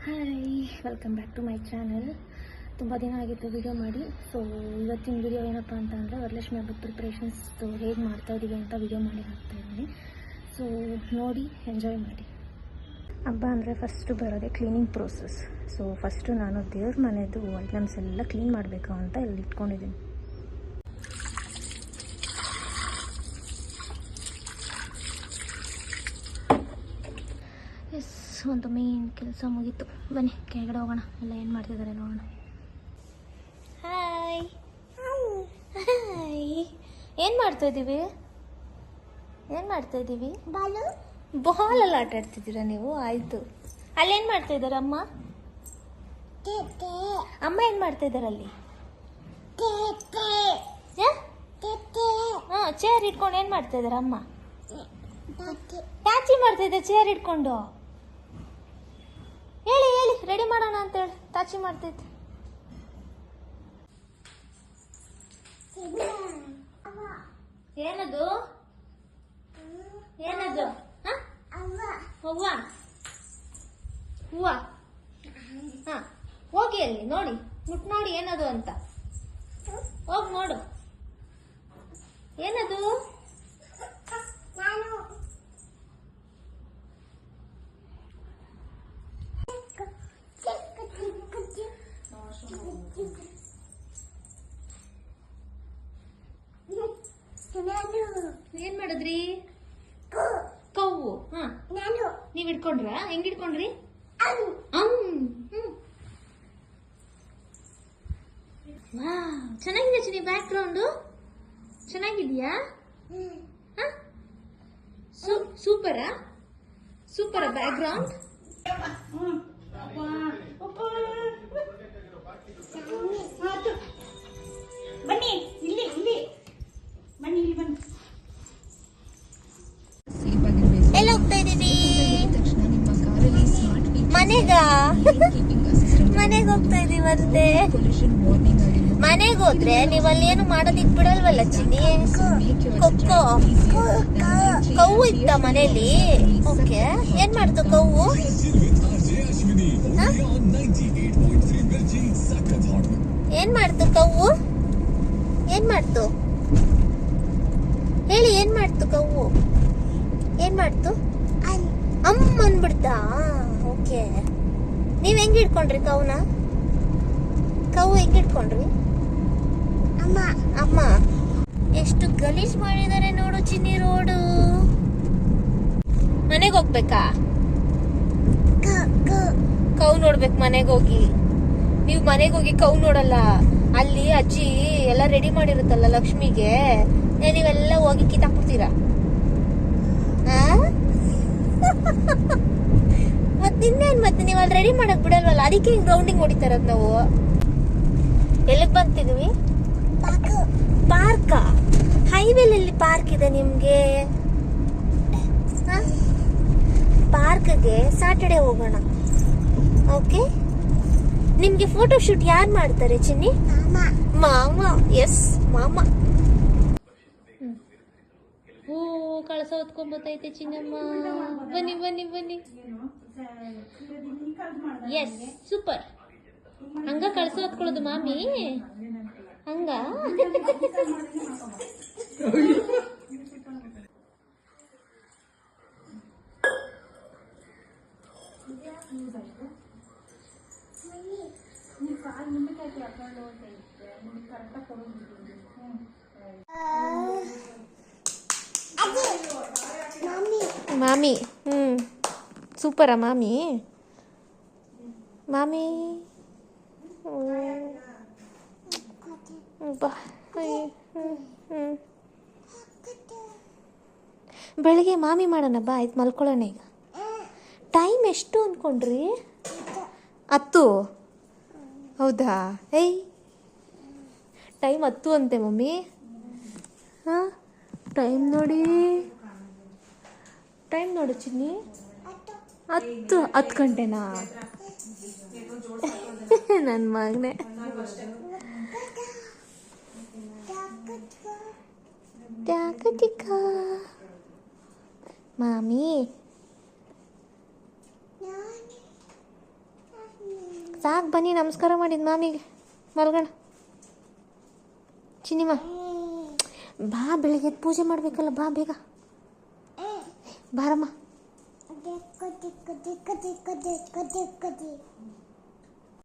Hi, welcome back to my channel. ತುಂಬ ದಿನ ಆಗಿತ್ತು ವಿಡಿಯೋ ಮಾಡಿ. ಸೊ ಇವತ್ತಿನ ವಿಡಿಯೋ ಏನಪ್ಪ ಅಂತಂದರೆ ವರಲಕ್ಷ್ಮಿ ಹಬ್ಬದ ಪ್ರಿಪ್ರೇಷನ್ಸ್ ಹೇಗೆ ಮಾಡ್ತಾಯಿದ್ದೀವಿ ಅಂತ ವಿಡಿಯೋ ಮಾಡಿ ಹಾಕ್ತಾಯಿದ್ದೀನಿ. ಸೊ ನೋಡಿ, ಎಂಜಾಯ್ ಮಾಡಿ. ಹಬ್ಬ ಅಂದರೆ ಫಸ್ಟು ಬರೋದೇ ಕ್ಲೀನಿಂಗ್ ಪ್ರೋಸೆಸ್. ಸೊ ಫಸ್ಟು ನಾನು ದೇವ್ರ ಮನೆಯದು ಐಟಮ್ಸ್ ಎಲ್ಲ ಕ್ಲೀನ್ ಮಾಡಬೇಕು ಅಂತ ಇಲ್ಲಿ ಇಟ್ಕೊಂಡಿದ್ದೀನಿ. ಎಸ್, ಒಂದು ಮೇನ್ ಕೆಲಸ ಮುಗೀತು. ಬನ್ನಿ ಕೆಳಗಡೆ ಹೋಗೋಣ, ಎಲ್ಲ ಏನು ಮಾಡ್ತಿದ್ದಾರೆ ನೋಡೋಣ. ಹಾಯ್ ಹಾಯ್, ಏನು ಮಾಡ್ತಾಯಿದ್ದೀವಿ? ಬಾಲಲ್ಲಿ ಆಟ ಆಡ್ತಿದ್ದೀರಾ ನೀವು? ಆಯಿತು. ಅಲ್ಲೇನು ಮಾಡ್ತಾಯಿದ್ದಾರೆ ಅಮ್ಮ? ಅಮ್ಮ ಏನು ಮಾಡ್ತಾಯಿದ್ದಾರೆ ಅಲ್ಲಿ? ಹಾಂ, ಚೇರ್ ಇಟ್ಕೊಂಡು ಏನು ಮಾಡ್ತಾಯಿದ್ದಾರೆ ಅಮ್ಮ? ಟಾಚಿ ಮಾಡ್ತಾಯಿದ್ದೆ ಚೇರ್ ಇಟ್ಕೊಂಡು. ಹೇಳಿ ರೆಡಿ ಮಾಡೋಣ ಅಂತೇಳಿ ತಾಚಿ ಮಾಡ್ತೈತೆ. ಏನದು ಹೂವ ಹಾ, ಹೋಗಿ ಅಲ್ಲಿ ನೋಡಿ, ಮುಟ್ ನೋಡಿ ಏನದು ಅಂತ. ಹೋಗಿ ನೋಡು ಏನದು. ಏನ್ ಮಾಡಿದ್ರಿ? ಕವ್ವು. ಹಾ, ನೀವ್ ಇಟ್ಕೊಂಡ್ರ? ಹೆಂಗ್ ಇಟ್ಕೊಂಡ್ರಿ? ಚೆನ್ನಾಗಿದೆ ಚಿನಿ, ಬ್ಯಾಕ್ ಗ್ರೌಂಡ್ ಚೆನ್ನಾಗಿದ್ಯಾ? ಸೂಪರಾ ಬ್ಯಾಕ್ ಗ್ರೌಂಡ್. ಬನ್ನಿ ಇಲ್ಲಿ ಬನ್ನಿ. ಎಲ್ಲಿ ಹೋಗ್ತಾ ಇದೀವಿ? ಮನೆಗೆ ಹೋಗ್ತಾ ಇದೀವಂತೆ. ಮನೆಗೆ ಹೋದ್ರೆ ನೀವ್ ಅಲ್ಲಿ ಏನು ಮಾಡೋದಿಕ್ ಬಿಡಲ್ವಲ್ಲ ಚಿನ್ನಿ? ಕವ್ವು ಇತ್ತ ಮನೇಲಿ? ಓಕೆ, ಏನ್ ಮಾಡ್ತು ಕವ್ವು? ಏನ್ ಮಾಡ್ತು ಕವ್ವು? ಏನ್ ಮಾಡ್ತು ಹೇಳಿ? ಏನ್ ಮಾಡ್ತು ಕವ್ವು? ಏನ್ ಮಾಡ್ತು? ಅಮ್ಮ ಅಂದ್ಬಿಡ್ತಾ? ಓಕೆ, ನೀವ್ ಹೆಂಗ್ ಇಟ್ಕೊಂಡ್ರಿ ಕವ್ನ? ಕವ್ವು ಹೆಂಗ್ ಇಟ್ಕೊಂಡ್ರಿ? ಅಮ್ಮ ಎಷ್ಟು ಗಲೀಜ್ ಮಾಡಿದಾರೆ ನೋಡು ಚಿನ್ನಿ ರೋಡು. ಮನೆಗೆ ಹೋಗ್ಬೇಕಾ? ಕವ್ ನೋಡ್ಬೇಕು ಮನೆಗೆ ಹೋಗಿ. ನೀವು ಮನೆಗೆ ಹೋಗಿ ಕವ್ ನೋಡಲ್ಲ, ಅಲ್ಲಿ ಅಜ್ಜಿ ಎಲ್ಲ ರೆಡಿ ಮಾಡಿರುತ್ತಲ್ಲ ಲಕ್ಷ್ಮಿಗೆ, ನೀವೆಲ್ಲ ಹೋಗಿ ಕಿತ್ತಾಕ್ಬಿಡ್ತೀರಾ. ಮತ್ತೆ ನೀವು ಅಲ್ಲಿ ರೆಡಿ ಮಾಡಕ್ ಬಿಡಲ್ವಲ್ಲ, ಅದಕ್ಕೆ ಹಿಂಗ್ ರೌಂಡಿಂಗ್ ಹೊಡಿತಾರದ್ ನಾವು. ಎಲ್ಲಿಗೆ ಬಂತಿದ್ವಿ? ಪಾರ್ಕ? ಹೈವೇಲಿ ಪಾರ್ಕ್ ಇದೆ ನಿಮ್ಗೆ? ಪಾರ್ಕ್ಗೆ ಸಾಟರ್ಡೆ ಹೋಗೋಣ. ಓಕೆ, ನಿಮ್ಗೆ ಫೋಟೋ ಶೂಟ್ ಯಾರು ಮಾಡ್ತಾರೆ ಚಿನ್ನಿ? ಮಾಮ. ಎಸ್, ಮಾಮ. ಓ, ಕಳಸ ಹೊತ್ಕೊಂಬತ್ತೈತೆ ಚಿನ್ನಮ್ಮ. ಬನ್ನಿ. Yes, super. ಹಂಗ ಕಳಸ ಹೊತ್ಕೊಳ್ಳೋದು ಮಾಮಿ? ಹಂಗ ಮಾಮಿ. ಸೂಪರಾ ಮಾಮಿ? ಬೆಳಿಗ್ಗೆ ಮಾಮಿ ಮಾಡೋಣ ಬಾ. ಆಯ್ತು, ಮಲ್ಕೊಳ್ಳೋಣ ಈಗ. ಟೈಮ್ ಎಷ್ಟು ಅಂದ್ಕೊಂಡ್ರಿ? 10. ಹೌದಾ? ಟೈಮ್ 10 ಅಂತೆ ಮಮ್ಮಿ. ಹಾಂ, ಟೈಮ್ ನೋಡಿ ಚಿನ್ನಿ. 10 ಗಂಟೆನಾ? ನನ್ನ ಮಗನೇ. ಮಾಮಿ ಸಾಕು ಬನ್ನಿ ನಮಸ್ಕಾರ ಮಾಡಿದ್ದು ಮಾಮಿಗೆ ಮಲ್ಗಣ ಚಿನ್ನಿಮ್ಮ ಬಾ ಬೆಳಿಗ್ಗೆ ಪೂಜೆ ಮಾಡಬೇಕಲ್ಲ ಬಾ ಬೇಗ ಬಾರಮ್ಮ